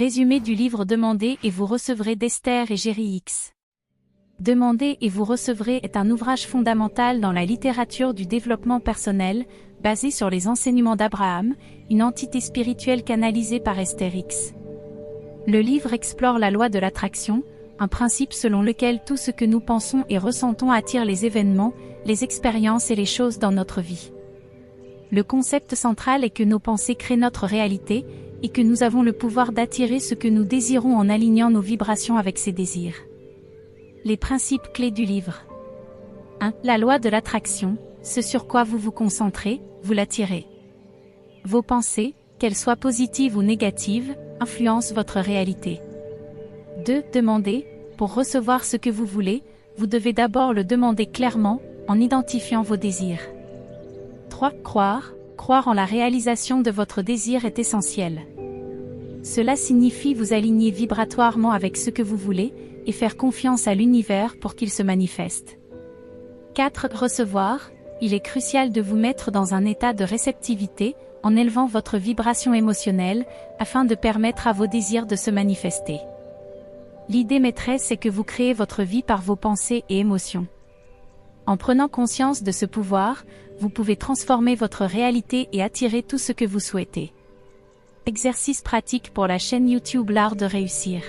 Résumé du livre Demandez et vous recevrez d'Esther et Jerry Hicks. Demandez et vous recevrez est un ouvrage fondamental dans la littérature du développement personnel, basé sur les enseignements d'Abraham, une entité spirituelle canalisée par Esther Hicks. Le livre explore la loi de l'attraction, un principe selon lequel tout ce que nous pensons et ressentons attire les événements, les expériences et les choses dans notre vie. Le concept central est que nos pensées créent notre réalité, et que nous avons le pouvoir d'attirer ce que nous désirons en alignant nos vibrations avec ces désirs. Les principes clés du livre. 1. La loi de l'attraction, ce sur quoi vous vous concentrez, vous l'attirez. Vos pensées, qu'elles soient positives ou négatives, influencent votre réalité. 2. Demandez, pour recevoir ce que vous voulez, vous devez d'abord le demander clairement, en identifiant vos désirs. 3. Croire en la réalisation de votre désir est essentiel. Cela signifie vous aligner vibratoirement avec ce que vous voulez, et faire confiance à l'univers pour qu'il se manifeste. 4. Recevoir, il est crucial de vous mettre dans un état de réceptivité, en élevant votre vibration émotionnelle, afin de permettre à vos désirs de se manifester. L'idée maîtresse est que vous créez votre vie par vos pensées et émotions. En prenant conscience de ce pouvoir, vous pouvez transformer votre réalité et attirer tout ce que vous souhaitez. Exercices pratiques pour la chaîne YouTube L'Art de Réussir.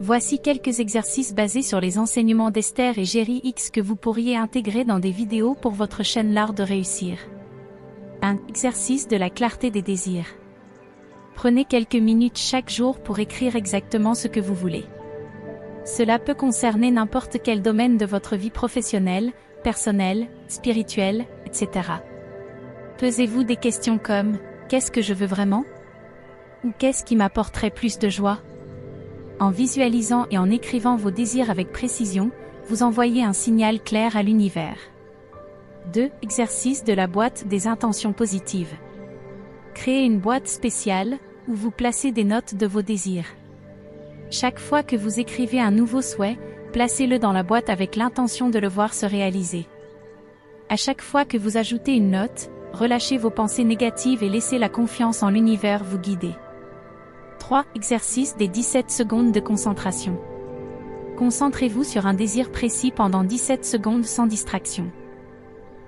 Voici quelques exercices basés sur les enseignements d'Esther et Jerry Hicks que vous pourriez intégrer dans des vidéos pour votre chaîne L'Art de Réussir. 1. Exercice de la clarté des désirs. Prenez quelques minutes chaque jour pour écrire exactement ce que vous voulez. Cela peut concerner n'importe quel domaine de votre vie professionnelle, personnelle, spirituelle, etc. Posez-vous des questions comme « Qu'est-ce que je veux vraiment ?» ou « Qu'est-ce qui m'apporterait plus de joie ?» En visualisant et en écrivant vos désirs avec précision, vous envoyez un signal clair à l'univers. 2. Exercice de la boîte des intentions positives. Créez une boîte spéciale, où vous placez des notes de vos désirs. Chaque fois que vous écrivez un nouveau souhait, placez-le dans la boîte avec l'intention de le voir se réaliser. À chaque fois que vous ajoutez une note, relâchez vos pensées négatives et laissez la confiance en l'univers vous guider. 3. Exercice des 17 secondes de concentration. Concentrez-vous sur un désir précis pendant 17 secondes sans distraction.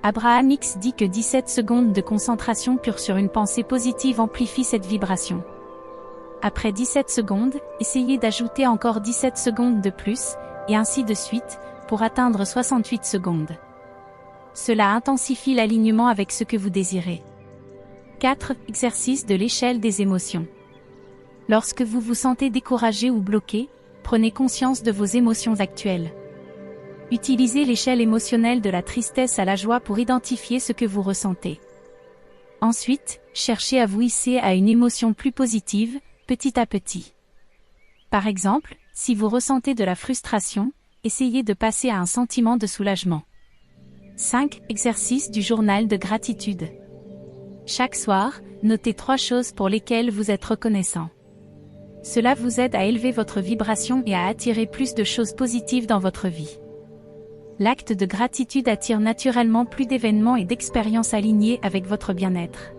Abraham Hicks dit que 17 secondes de concentration pure sur une pensée positive amplifie cette vibration. Après 17 secondes, essayez d'ajouter encore 17 secondes de plus, et ainsi de suite, pour atteindre 68 secondes. Cela intensifie l'alignement avec ce que vous désirez. 4. Exercice de l'échelle des émotions. Lorsque vous vous sentez découragé ou bloqué, prenez conscience de vos émotions actuelles. Utilisez l'échelle émotionnelle de la tristesse à la joie pour identifier ce que vous ressentez. Ensuite, cherchez à vous hisser à une émotion plus positive, petit à petit. Par exemple, si vous ressentez de la frustration, essayez de passer à un sentiment de soulagement. 5. Exercice du journal de gratitude. Chaque soir, notez 3 choses pour lesquelles vous êtes reconnaissant. Cela vous aide à élever votre vibration et à attirer plus de choses positives dans votre vie. L'acte de gratitude attire naturellement plus d'événements et d'expériences alignées avec votre bien-être.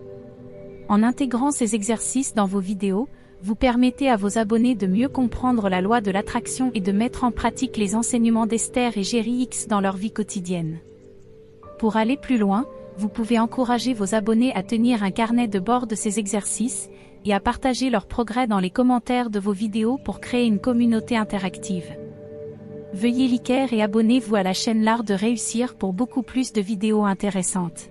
En intégrant ces exercices dans vos vidéos, vous permettez à vos abonnés de mieux comprendre la loi de l'attraction et de mettre en pratique les enseignements d'Esther et Jerry Hicks dans leur vie quotidienne. Pour aller plus loin, vous pouvez encourager vos abonnés à tenir un carnet de bord de ces exercices, et à partager leurs progrès dans les commentaires de vos vidéos pour créer une communauté interactive. Veuillez liker et abonnez-vous à la chaîne L'Art de Réussir pour beaucoup plus de vidéos intéressantes.